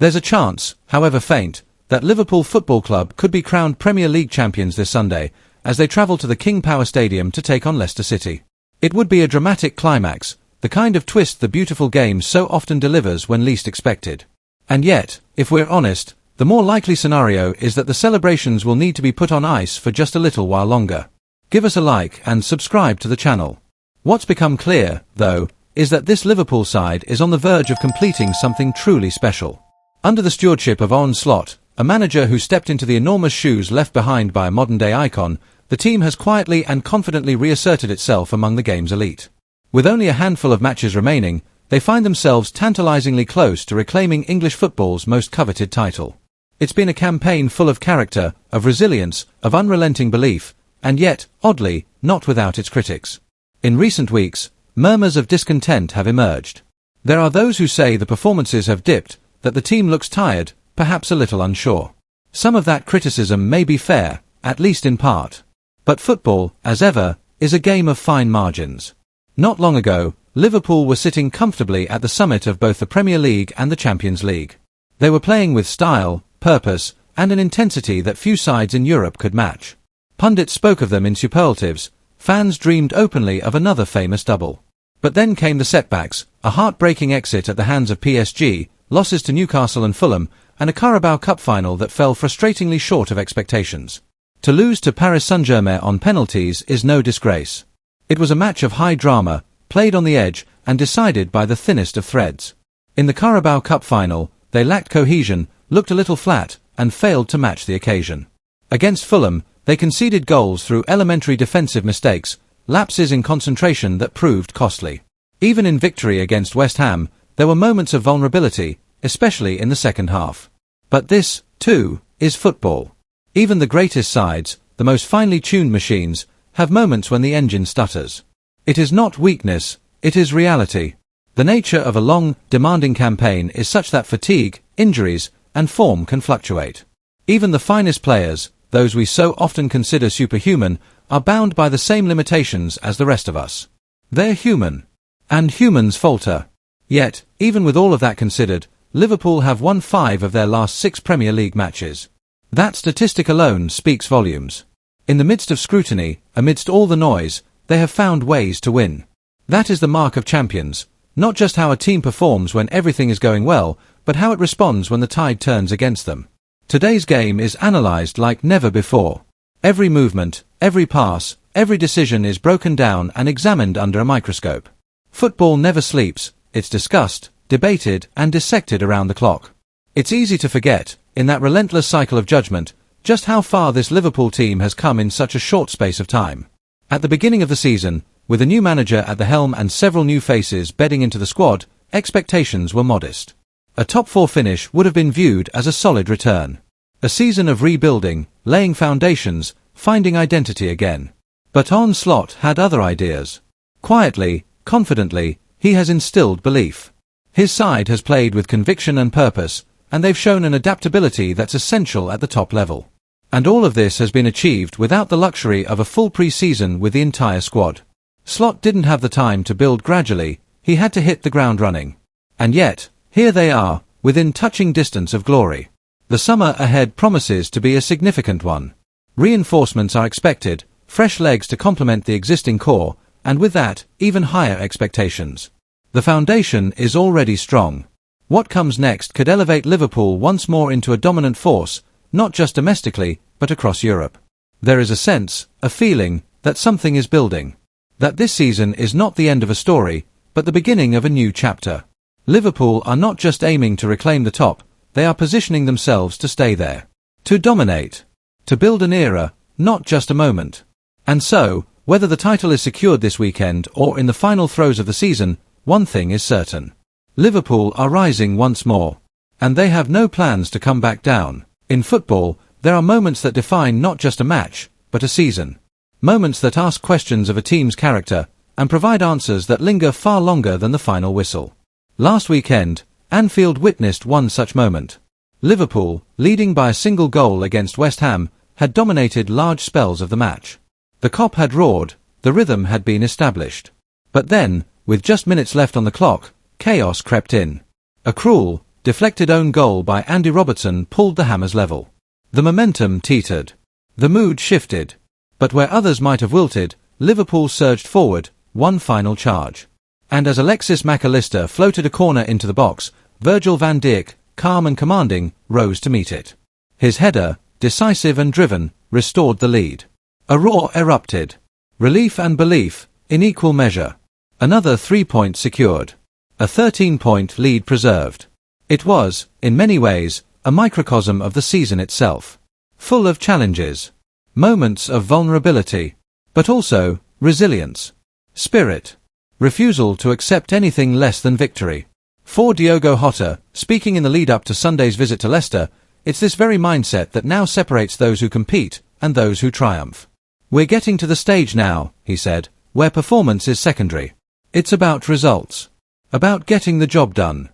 There's a chance, however faint, that Liverpool Football Club could be crowned Premier League champions this Sunday, as they travel to the King Power Stadium to take on Leicester City. It would be a dramatic climax, the kind of twist the beautiful game so often delivers when least expected. And yet, if we're honest, the more likely scenario is that the celebrations will need to be put on ice for just a little while longer. Give us a like and subscribe to the channel. What's become clear, though, is that this Liverpool side is on the verge of completing something truly special. Under the stewardship of Arne Slot, a manager who stepped into the enormous shoes left behind by a modern-day icon, the team has quietly and confidently reasserted itself among the game's elite. With only a handful of matches remaining, they find themselves tantalizingly close to reclaiming English football's most coveted title. It's been a campaign full of character, of resilience, of unrelenting belief, and yet, oddly, not without its critics. In recent weeks, murmurs of discontent have emerged. There are those who say the performances have dipped, that the team looks tired, perhaps a little unsure. Some of that criticism may be fair, at least in part. But football, as ever, is a game of fine margins. Not long ago, Liverpool were sitting comfortably at the summit of both the Premier League and the Champions League. They were playing with style, purpose, and an intensity that few sides in Europe could match. Pundits spoke of them in superlatives, fans dreamed openly of another famous double. But then came the setbacks, a heartbreaking exit at the hands of PSG, losses to Newcastle and Fulham, and a Carabao Cup final that fell frustratingly short of expectations. To lose to Paris Saint-Germain on penalties is no disgrace. It was a match of high drama, played on the edge, and decided by the thinnest of threads. In the Carabao Cup final, they lacked cohesion, looked a little flat, and failed to match the occasion. Against Fulham, they conceded goals through elementary defensive mistakes, lapses in concentration that proved costly. Even in victory against West Ham, there were moments of vulnerability, especially in the second half. But this, too, is football. Even the greatest sides, the most finely tuned machines, have moments when the engine stutters. It is not weakness, it is reality. The nature of a long, demanding campaign is such that fatigue, injuries, and form can fluctuate. Even the finest players, those we so often consider superhuman, are bound by the same limitations as the rest of us. They're human. And humans falter. Yet, even with all of that considered, Liverpool have won 5 of their last 6 Premier League matches. That statistic alone speaks volumes. In the midst of scrutiny, amidst all the noise, they have found ways to win. That is the mark of champions, not just how a team performs when everything is going well, but how it responds when the tide turns against them. Today's game is analysed like never before. Every movement, every pass, every decision is broken down and examined under a microscope. Football never sleeps, it's discussed, debated, and dissected around the clock. It's easy to forget, in that relentless cycle of judgment, just how far this Liverpool team has come in such a short space of time. At the beginning of the season, with a new manager at the helm and several new faces bedding into the squad, expectations were modest. A top 4 finish would have been viewed as a solid return. A season of rebuilding, laying foundations, finding identity again. But Arne Slot had other ideas. Quietly, confidently, he has instilled belief. His side has played with conviction and purpose, and they've shown an adaptability that's essential at the top level. And all of this has been achieved without the luxury of a full pre-season with the entire squad. Slot didn't have the time to build gradually, he had to hit the ground running. And yet, here they are, within touching distance of glory. The summer ahead promises to be a significant one. Reinforcements are expected, fresh legs to complement the existing core, and with that, even higher expectations. The foundation is already strong. What comes next could elevate Liverpool once more into a dominant force, not just domestically, but across Europe. There is a sense, a feeling, that something is building. That this season is not the end of a story, but the beginning of a new chapter. Liverpool are not just aiming to reclaim the top, they are positioning themselves to stay there. To dominate. To build an era, not just a moment. And so, whether the title is secured this weekend or in the final throes of the season, one thing is certain. Liverpool are rising once more. And they have no plans to come back down. In football, there are moments that define not just a match, but a season. Moments that ask questions of a team's character, and provide answers that linger far longer than the final whistle. Last weekend, Anfield witnessed one such moment. Liverpool, leading by a single goal against West Ham, had dominated large spells of the match. The Kop had roared, the rhythm had been established. But then, with just minutes left on the clock, chaos crept in. A cruel, deflected own goal by Andy Robertson pulled the Hammers level. The momentum teetered. The mood shifted. But where others might have wilted, Liverpool surged forward, one final charge. And as Alexis Mac Allister floated a corner into the box, Virgil van Dijk, calm and commanding, rose to meet it. His header, decisive and driven, restored the lead. A roar erupted. Relief and belief, in equal measure. Another 3 points secured. A 13-point lead preserved. It was, in many ways, a microcosm of the season itself. Full of challenges. Moments of vulnerability. But also, resilience. Spirit. Refusal to accept anything less than victory. For Diogo Jota, speaking in the lead-up to Sunday's visit to Leicester, it's this very mindset that now separates those who compete and those who triumph. We're getting to the stage now, he said, where performance is secondary. It's about results. About getting the job done.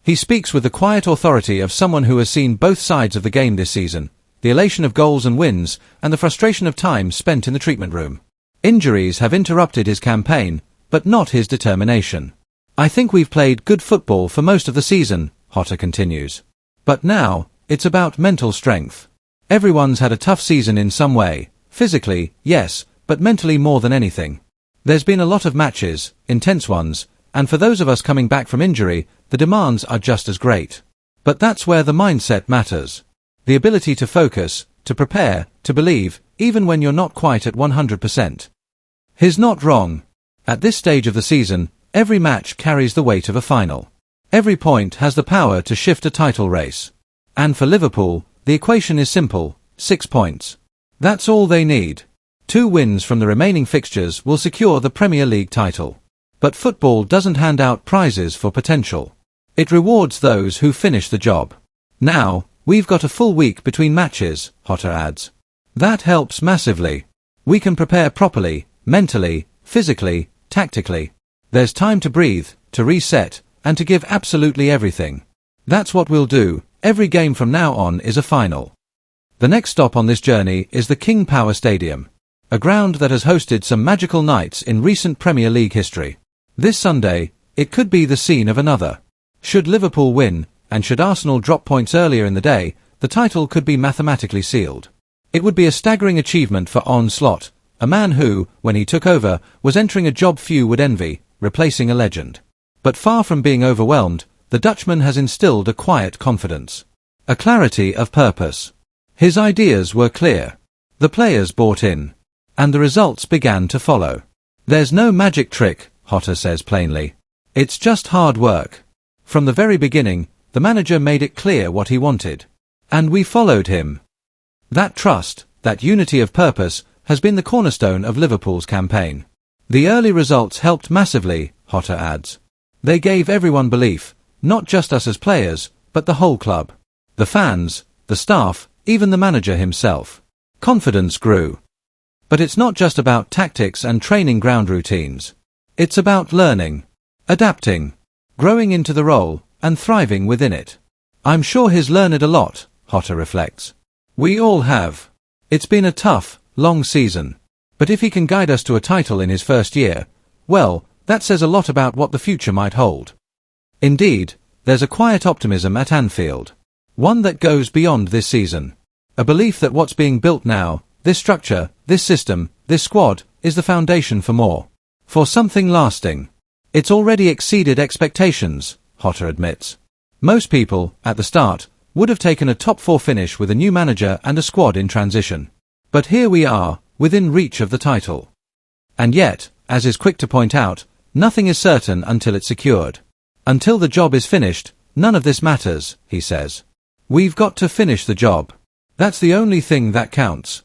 He speaks with the quiet authority of someone who has seen both sides of the game this season, the elation of goals and wins, and the frustration of time spent in the treatment room. Injuries have interrupted his campaign, but not his determination. I think we've played good football for most of the season, Jota continues. But now, it's about mental strength. Everyone's had a tough season in some way, physically, yes, but mentally more than anything. There's been a lot of matches, intense ones, and for those of us coming back from injury, the demands are just as great. But that's where the mindset matters. The ability to focus, to prepare, to believe, even when you're not quite at 100%. He's not wrong. At this stage of the season, every match carries the weight of a final. Every point has the power to shift a title race. And for Liverpool, the equation is simple, 6 points. That's all they need. 2 wins from the remaining fixtures will secure the Premier League title. But football doesn't hand out prizes for potential. It rewards those who finish the job. Now, we've got a full week between matches, Jota adds. That helps massively. We can prepare properly, mentally, physically, tactically. There's time to breathe, to reset, and to give absolutely everything. That's what we'll do. Every game from now on is a final. The next stop on this journey is the King Power Stadium, a ground that has hosted some magical nights in recent Premier League history. This Sunday, it could be the scene of another. Should Liverpool win, and should Arsenal drop points earlier in the day, the title could be mathematically sealed. It would be a staggering achievement for Arne Slot, a man who, when he took over, was entering a job few would envy, replacing a legend. But far from being overwhelmed, the Dutchman has instilled a quiet confidence. A clarity of purpose. His ideas were clear. The players bought in. And the results began to follow. There's no magic trick, Jota says plainly. It's just hard work. From the very beginning, the manager made it clear what he wanted. And we followed him. That trust, that unity of purpose, has been the cornerstone of Liverpool's campaign. The early results helped massively, Jota adds. They gave everyone belief, not just us as players, but the whole club. The fans, the staff, even the manager himself. Confidence grew. But it's not just about tactics and training ground routines. It's about learning, adapting, growing into the role, and thriving within it. I'm sure he's learned a lot, Jota reflects. We all have. It's been a tough, long season. But if he can guide us to a title in his first year, well, that says a lot about what the future might hold. Indeed, there's a quiet optimism at Anfield. One that goes beyond this season. A belief that what's being built now, this structure, this system, this squad, is the foundation for more. For something lasting. It's already exceeded expectations, Jota admits. Most people, at the start, would have taken a top 4 finish with a new manager and a squad in transition. But here we are, within reach of the title. And yet, as is quick to point out, nothing is certain until it's secured. Until the job is finished, none of this matters, he says. We've got to finish the job. That's the only thing that counts.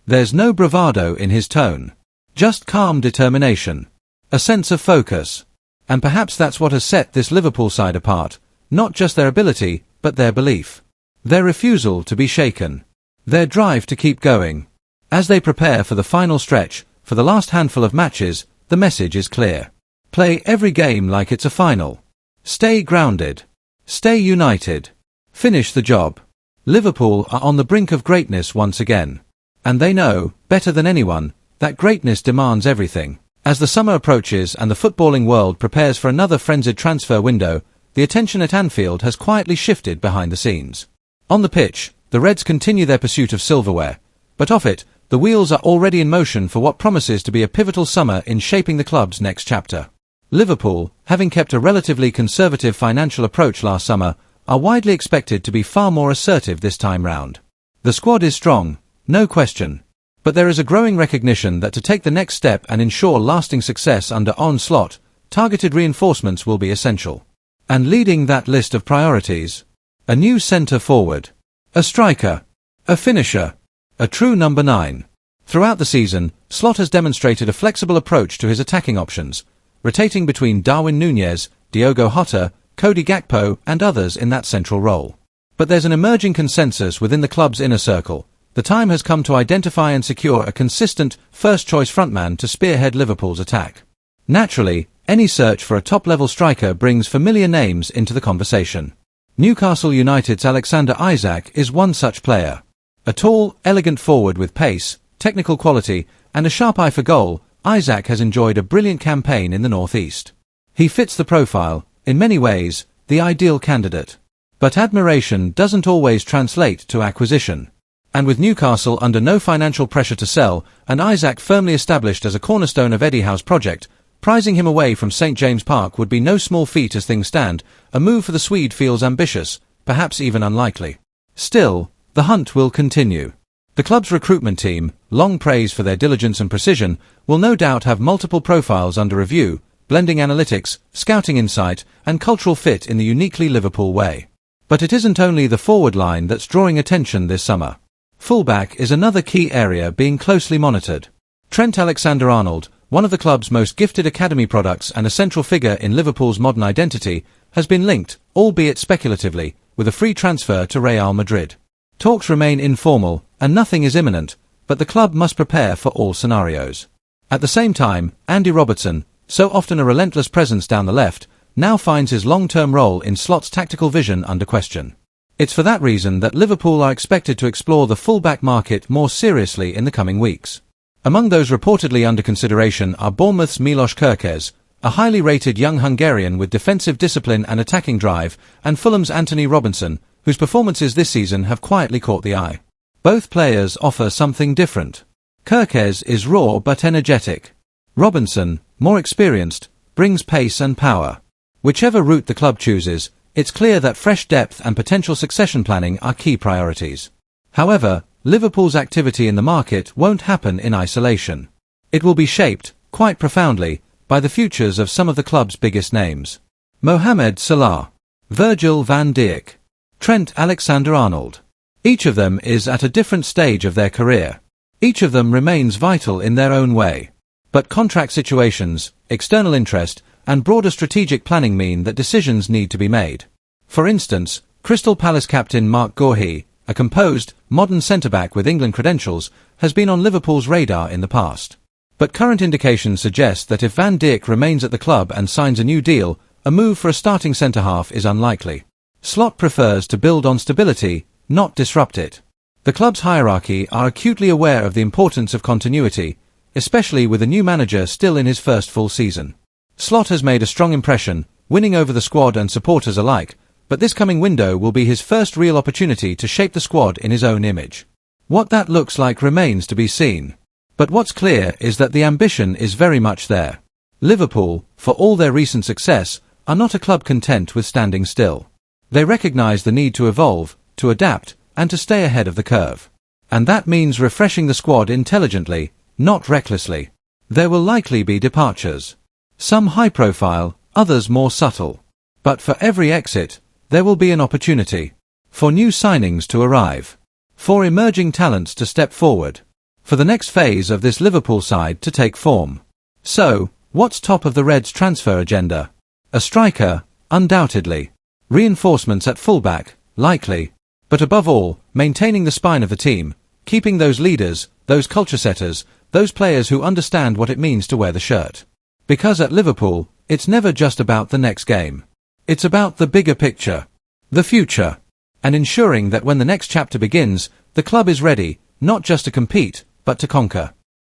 There's no bravado in his tone. Just calm determination. A sense of focus. And perhaps that's what has set this Liverpool side apart, not just their ability, but their belief. Their refusal to be shaken. Their drive to keep going. As they prepare for the final stretch, for the last handful of matches, the message is clear. Play every game like it's a final. Stay grounded. Stay united. Finish the job. Liverpool are on the brink of greatness once again. And they know, better than anyone, that greatness demands everything. As the summer approaches and the footballing world prepares for another frenzied transfer window, the attention at Anfield has quietly shifted behind the scenes. On the pitch, the Reds continue their pursuit of silverware, but off it, the wheels are already in motion for what promises to be a pivotal summer in shaping the club's next chapter. Liverpool, having kept a relatively conservative financial approach last summer, are widely expected to be far more assertive this time round. The squad is strong, no question. But there is a growing recognition that to take the next step and ensure lasting success under Arne Slot, targeted reinforcements will be essential. And leading that list of priorities, a new centre-forward, a striker, a finisher, a true number 9. Throughout the season, Slot has demonstrated a flexible approach to his attacking options, rotating between Darwin Núñez, Diogo Jota, Cody Gakpo and others in that central role. But there's an emerging consensus within the club's inner circle. The time has come to identify and secure a consistent, first-choice frontman to spearhead Liverpool's attack. Naturally, any search for a top-level striker brings familiar names into the conversation. Newcastle United's Alexander Isak is one such player. A tall, elegant forward with pace, technical quality, and a sharp eye for goal, Isak has enjoyed a brilliant campaign in the northeast. He fits the profile, in many ways, the ideal candidate. But admiration doesn't always translate to acquisition. And with Newcastle under no financial pressure to sell, and Isak firmly established as a cornerstone of Eddie Howe's project, prizing him away from St James Park would be no small feat as things stand. A move for the Swede feels ambitious, perhaps even unlikely. Still, the hunt will continue. The club's recruitment team, long praised for their diligence and precision, will no doubt have multiple profiles under review, blending analytics, scouting insight, and cultural fit in the uniquely Liverpool way. But it isn't only the forward line that's drawing attention this summer. Fullback is another key area being closely monitored. Trent Alexander-Arnold, one of the club's most gifted academy products and a central figure in Liverpool's modern identity, has been linked, albeit speculatively, with a free transfer to Real Madrid. Talks remain informal, and nothing is imminent, but the club must prepare for all scenarios. At the same time, Andy Robertson, so often a relentless presence down the left, now finds his long-term role in Slot's tactical vision under question. It's for that reason that Liverpool are expected to explore the fullback market more seriously in the coming weeks. Among those reportedly under consideration are Bournemouth's Milos Kerkez, a highly rated young Hungarian with defensive discipline and attacking drive, and Fulham's Anthony Robinson, whose performances this season have quietly caught the eye. Both players offer something different. Kerkez is raw but energetic. Robinson, more experienced, brings pace and power. Whichever route the club chooses, it's clear that fresh depth and potential succession planning are key priorities. However, Liverpool's activity in the market won't happen in isolation. It will be shaped, quite profoundly, by the futures of some of the club's biggest names. Mohamed Salah, Virgil van Dijk, Trent Alexander-Arnold. Each of them is at a different stage of their career. Each of them remains vital in their own way. But contract situations, external interest, and broader strategic planning mean that decisions need to be made. For instance, Crystal Palace captain Mark Guehi, a composed, modern centre-back with England credentials, has been on Liverpool's radar in the past. But current indications suggest that if Van Dijk remains at the club and signs a new deal, a move for a starting centre-half is unlikely. Slot prefers to build on stability, not disrupt it. The club's hierarchy are acutely aware of the importance of continuity, especially with a new manager still in his first full season. Slot has made a strong impression, winning over the squad and supporters alike, but this coming window will be his first real opportunity to shape the squad in his own image. What that looks like remains to be seen. But what's clear is that the ambition is very much there. Liverpool, for all their recent success, are not a club content with standing still. They recognise the need to evolve, to adapt, and to stay ahead of the curve. And that means refreshing the squad intelligently, not recklessly. There will likely be departures. Some high-profile, others more subtle. But for every exit, there will be an opportunity. For new signings to arrive. For emerging talents to step forward. For the next phase of this Liverpool side to take form. So, what's top of the Reds' transfer agenda? A striker, undoubtedly. Reinforcements at fullback, likely. But above all, maintaining the spine of the team, keeping those leaders, those culture setters, those players who understand what it means to wear the shirt. Because at Liverpool, it's never just about the next game. It's about the bigger picture. The future. And ensuring that when the next chapter begins, the club is ready, not just to compete, but to conquer.